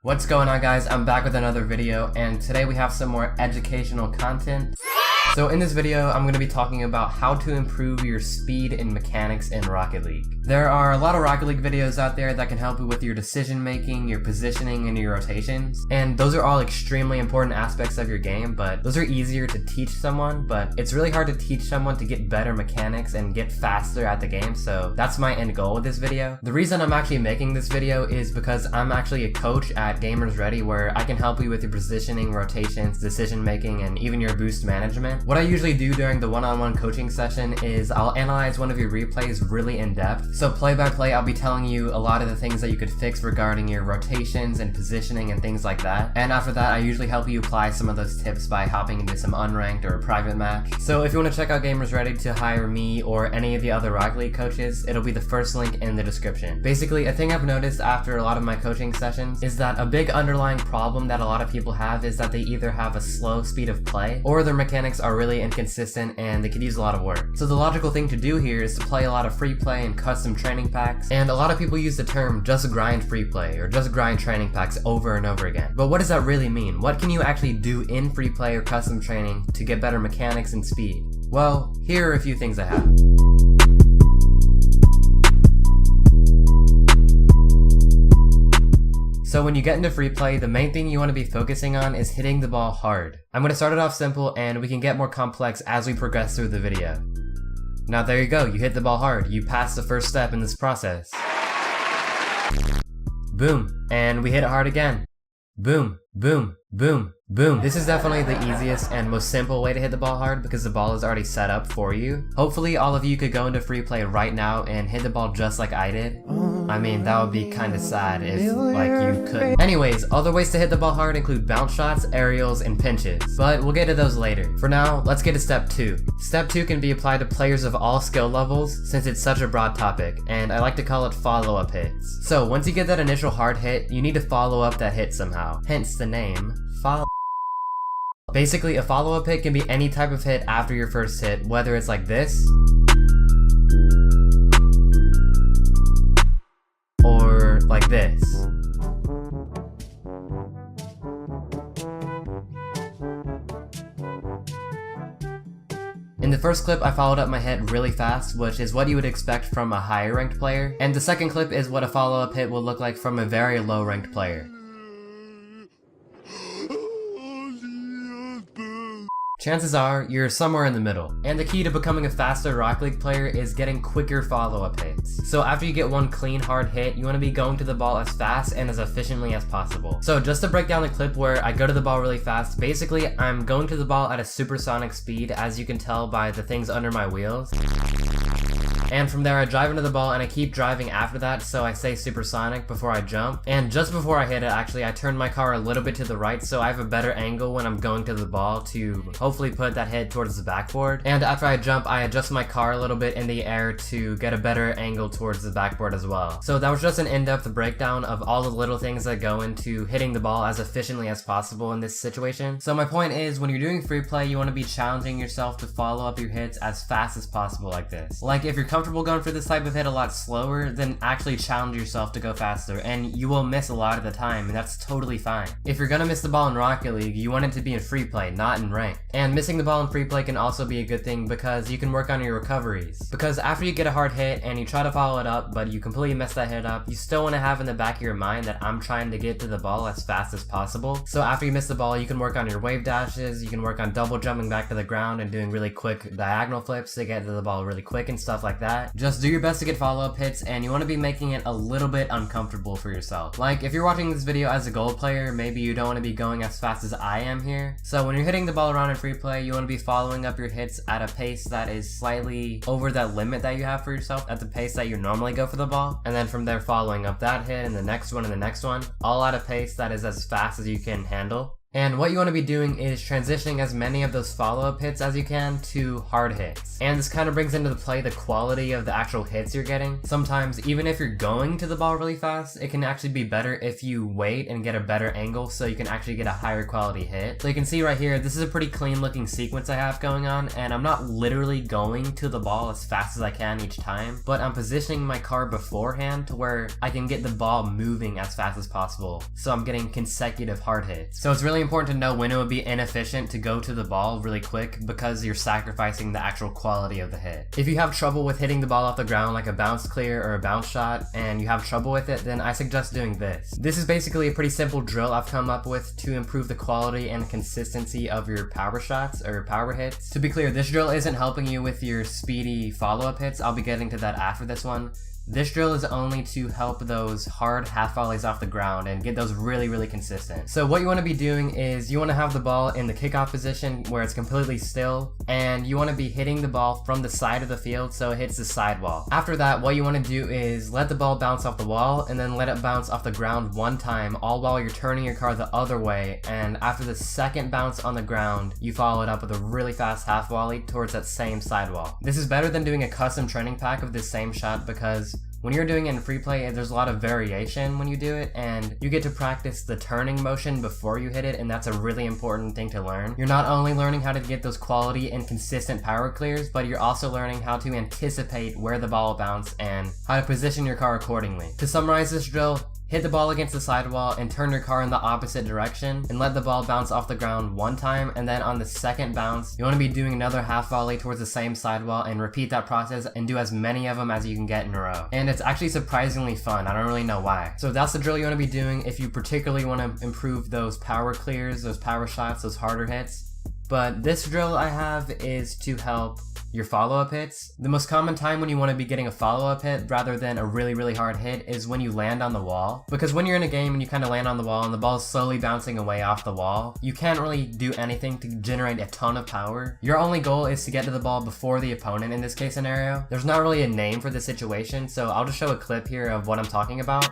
What's going on, guys? I'm back with another video, and today we have some more educational content. So in this video, I'm going to be talking about how to improve your speed and mechanics in Rocket League. There are a lot of Rocket League videos out there that can help you with your decision making, your positioning, and your rotations. And those are all extremely important aspects of your game, but those are easier to teach someone, but it's really hard to teach someone to get better mechanics and get faster at the game, so that's my end goal with this video. The reason I'm actually making this video is because I'm actually a coach at Gamersrdy, where I can help you with your positioning, rotations, decision making, and even your boost management. What I usually do during the one-on-one coaching session is I'll analyze one of your replays really in depth. So play by play, I'll be telling you a lot of the things that you could fix regarding your rotations and positioning and things like that. And after that, I usually help you apply some of those tips by hopping into some unranked or a private match. So if you want to check out Gamersrdy to hire me or any of the other Rocket League coaches, it'll be the first link in the description. Basically, a thing I've noticed after a lot of my coaching sessions is that a big underlying problem that a lot of people have is that they either have a slow speed of play or their mechanics are really inconsistent and they could use a lot of work. So the logical thing to do here is to play a lot of free play and custom training packs, and a lot of people use the term just grind free play or just grind training packs over and over again. But what does that really mean? What can you actually do in free play or custom training to get better mechanics and speed? Well, here are a few things I have. So when you get into free play, the main thing you want to be focusing on is hitting the ball hard. I'm going to start it off simple and we can get more complex as we progress through the video. Now there you go, you hit the ball hard. You passed the first step in this process. Boom, and we hit it hard again. Boom, boom, boom, boom. This is definitely the easiest and most simple way to hit the ball hard because the ball is already set up for you. Hopefully all of you could go into free play right now and hit the ball just like I did. I mean, that would be kinda sad if you couldn't. Anyways, other ways to hit the ball hard include bounce shots, aerials, and pinches, but we'll get to those later. For now, let's get to step 2. Step 2 can be applied to players of all skill levels since it's such a broad topic, and I like to call it follow-up hits. So once you get that initial hard hit, you need to follow up that hit somehow, hence the name, follow. Basically, a follow-up hit can be any type of hit after your first hit, whether it's like this, or like this. In the first clip, I followed up my hit really fast, which is what you would expect from a higher ranked player, and the second clip is what a follow-up hit will look like from a very low ranked player. Chances are, you're somewhere in the middle. And the key to becoming a faster Rocket League player is getting quicker follow-up hits. So after you get one clean, hard hit, you want to be going to the ball as fast and as efficiently as possible. So just to break down the clip where I go to the ball really fast, basically I'm going to the ball at a supersonic speed, as you can tell by the things under my wheels. And from there I drive into the ball and I keep driving after that, so I say supersonic before I jump. And just before I hit it, actually, I turn my car a little bit to the right so I have a better angle when I'm going to the ball to hopefully put that hit towards the backboard. And after I jump, I adjust my car a little bit in the air to get a better angle towards the backboard as well. So that was just an in-depth breakdown of all the little things that go into hitting the ball as efficiently as possible in this situation. So my point is, when you're doing free play, you want to be challenging yourself to follow up your hits as fast as possible like this. Like if you're comfortable going for this type of hit a lot slower, then actually challenge yourself to go faster, and you will miss a lot of the time, and that's totally fine. If you're gonna miss the ball in Rocket League, you want it to be in free play, not in ranked. And missing the ball in free play can also be a good thing because you can work on your recoveries. Because after you get a hard hit and you try to follow it up, but you completely mess that hit up, you still want to have in the back of your mind that I'm trying to get to the ball as fast as possible. So after you miss the ball, you can work on your wave dashes, you can work on double jumping back to the ground and doing really quick diagonal flips to get to the ball really quick and stuff like that. Just do your best to get follow-up hits, and you want to be making it a little bit uncomfortable for yourself. Like if you're watching this video as a gold player, maybe you don't want to be going as fast as I am here. So when you're hitting the ball around in free play, you want to be following up your hits at a pace that is slightly over that limit that you have for yourself, at the pace that you normally go for the ball. And then from there following up that hit and the next one and the next one, all at a pace that is as fast as you can handle. And what you want to be doing is transitioning as many of those follow-up hits as you can to hard hits. And this kind of brings into play the quality of the actual hits you're getting. Sometimes, even if you're going to the ball really fast, it can actually be better if you wait and get a better angle so you can actually get a higher quality hit. So you can see right here, this is a pretty clean looking sequence I have going on, and I'm not literally going to the ball as fast as I can each time, but I'm positioning my car beforehand to where I can get the ball moving as fast as possible. So I'm getting consecutive hard hits. So it's really important to know when it would be inefficient to go to the ball really quick because you're sacrificing the actual quality of the hit. If you have trouble with hitting the ball off the ground like a bounce clear or a bounce shot and you have trouble with it, then I suggest doing this. This is basically a pretty simple drill I've come up with to improve the quality and consistency of your power shots or power hits. To be clear, this drill isn't helping you with your speedy follow-up hits. I'll be getting to that after this one. This drill is only to help those hard half volleys off the ground and get those really consistent. So what you want to be doing is you want to have the ball in the kickoff position where it's completely still, and you want to be hitting the ball from the side of the field so it hits the sidewall. After that, what you want to do is let the ball bounce off the wall and then let it bounce off the ground one time, all while you're turning your car the other way, and after the second bounce on the ground, you follow it up with a really fast half volley towards that same sidewall. This is better than doing a custom training pack of this same shot because when you're doing it in free play, there's a lot of variation when you do it, and you get to practice the turning motion before you hit it, and that's a really important thing to learn. You're not only learning how to get those quality and consistent power clears, but you're also learning how to anticipate where the ball will bounce and how to position your car accordingly. To summarize this drill, hit the ball against the sidewall and turn your car in the opposite direction and let the ball bounce off the ground one time, and then on the second bounce, you want to be doing another half volley towards the same sidewall and repeat that process and do as many of them as you can get in a row. And it's actually surprisingly fun. I don't really know why. So that's the drill you want to be doing if you particularly want to improve those power clears, those power shots, those harder hits. But this drill I have is to help your follow-up hits. The most common time when you want to be getting a follow-up hit rather than a really hard hit is when you land on the wall. Because when you're in a game and you kind of land on the wall and the ball's slowly bouncing away off the wall, you can't really do anything to generate a ton of power. Your only goal is to get to the ball before the opponent in this case scenario. There's not really a name for this situation, so I'll just show a clip here of what I'm talking about.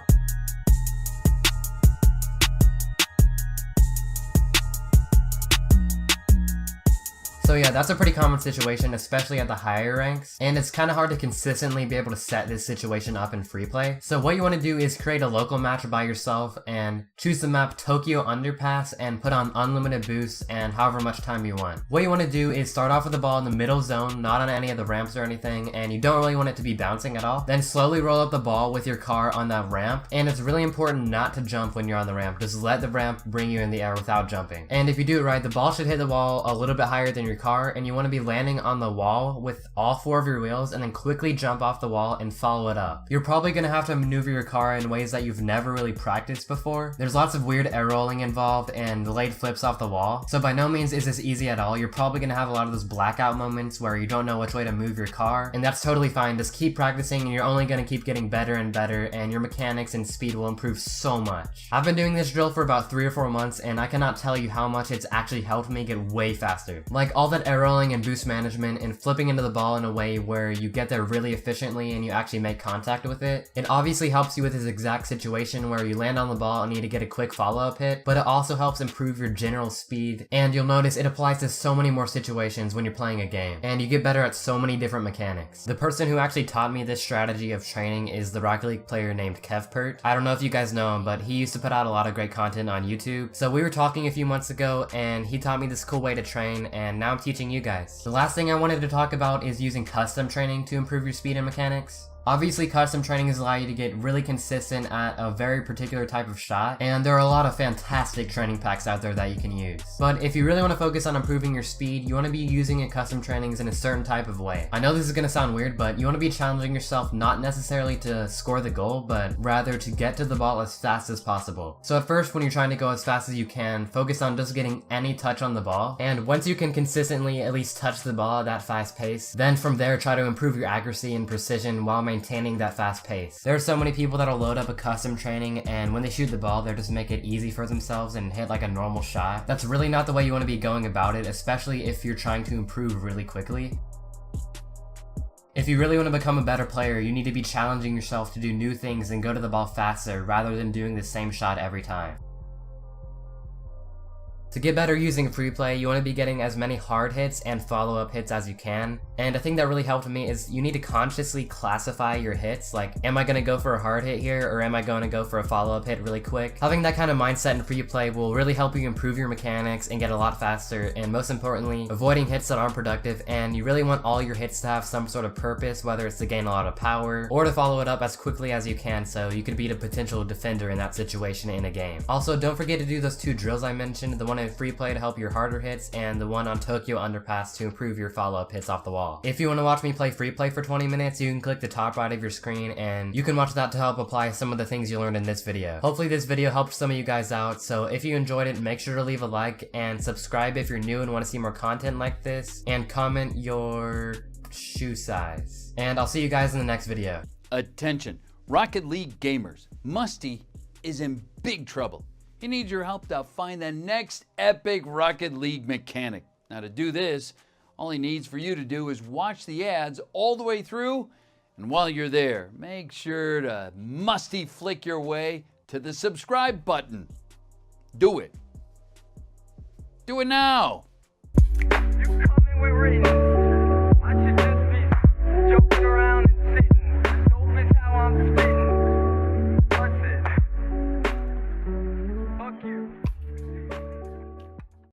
So yeah, that's a pretty common situation, especially at the higher ranks, and it's kind of hard to consistently be able to set this situation up in free play. So what you want to do is create a local match by yourself and choose the map Tokyo Underpass and put on unlimited boosts and however much time you want. What you want to do is start off with the ball in the middle zone, not on any of the ramps or anything, and you don't really want it to be bouncing at all. Then slowly roll up the ball with your car on that ramp, and it's really important not to jump when you're on the ramp. Just let the ramp bring you in the air without jumping. And if you do it right, the ball should hit the wall a little bit higher than your car, and you want to be landing on the wall with all four of your wheels and then quickly jump off the wall and follow it up. You're probably going to have to maneuver your car in ways that you've never really practiced before. There's lots of weird air rolling involved and delayed flips off the wall, so by no means is this easy at all. You're probably going to have a lot of those blackout moments where you don't know which way to move your car, and that's totally fine. Just keep practicing and you're only going to keep getting better and better, and your mechanics and speed will improve so much. I've been doing this drill for about 3 or 4 months, and I cannot tell you how much it's actually helped me get way faster. Like all that air rolling and boost management and flipping into the ball in a way where you get there really efficiently and you actually make contact with it. It obviously helps you with this exact situation where you land on the ball and need to get a quick follow-up hit, but it also helps improve your general speed, and you'll notice it applies to so many more situations when you're playing a game, and you get better at so many different mechanics. The person who actually taught me this strategy of training is the Rocket League player named Kevpert. I don't know if you guys know him, but he used to put out a lot of great content on YouTube. So we were talking a few months ago and he taught me this cool way to train, and now I'm teaching you guys. The last thing I wanted to talk about is using custom training to improve your speed and mechanics. Obviously, custom trainings allow you to get really consistent at a very particular type of shot, and there are a lot of fantastic training packs out there that you can use. But if you really want to focus on improving your speed, you want to be using your custom trainings in a certain type of way. I know this is going to sound weird, but you want to be challenging yourself not necessarily to score the goal, but rather to get to the ball as fast as possible. So at first, when you're trying to go as fast as you can, focus on just getting any touch on the ball, and once you can consistently at least touch the ball at that fast pace, then from there try to improve your accuracy and precision while maintaining that fast pace. There are so many people that'll load up a custom training, and when they shoot the ball, they'll just make it easy for themselves and hit like a normal shot. That's really not the way you want to be going about it, especially if you're trying to improve really quickly. If you really want to become a better player, you need to be challenging yourself to do new things and go to the ball faster rather than doing the same shot every time. To get better using free play, you want to be getting as many hard hits and follow-up hits as you can. And a thing that really helped me is you need to consciously classify your hits. Like, am I going to go for a hard hit here, or am I going to go for a follow-up hit really quick? Having that kind of mindset in free play will really help you improve your mechanics and get a lot faster, and most importantly, avoiding hits that aren't productive. And you really want all your hits to have some sort of purpose, whether it's to gain a lot of power or to follow it up as quickly as you can so you can beat a potential defender in that situation in a game. Also, don't forget to do those 2 drills I mentioned, the one in free play to help your harder hits and the one on Tokyo Underpass to improve your follow-up hits off the wall. If you want to watch me play free play for 20 minutes, you can click the top right of your screen and you can watch that to help apply some of the things you learned in this video. Hopefully this video helped some of you guys out, so if you enjoyed it, make sure to leave a like and subscribe if you're new and want to see more content like this, and comment your shoe size. And I'll see you guys in the next video. Attention, Rocket League gamers. Musty is in big trouble. He needs your help to find the next epic Rocket League mechanic. Now to do this, all he needs for you to do is watch the ads all the way through, and while you're there, make sure to Musty flick your way to the subscribe button. Do it. Do it now. You coming, we're ready.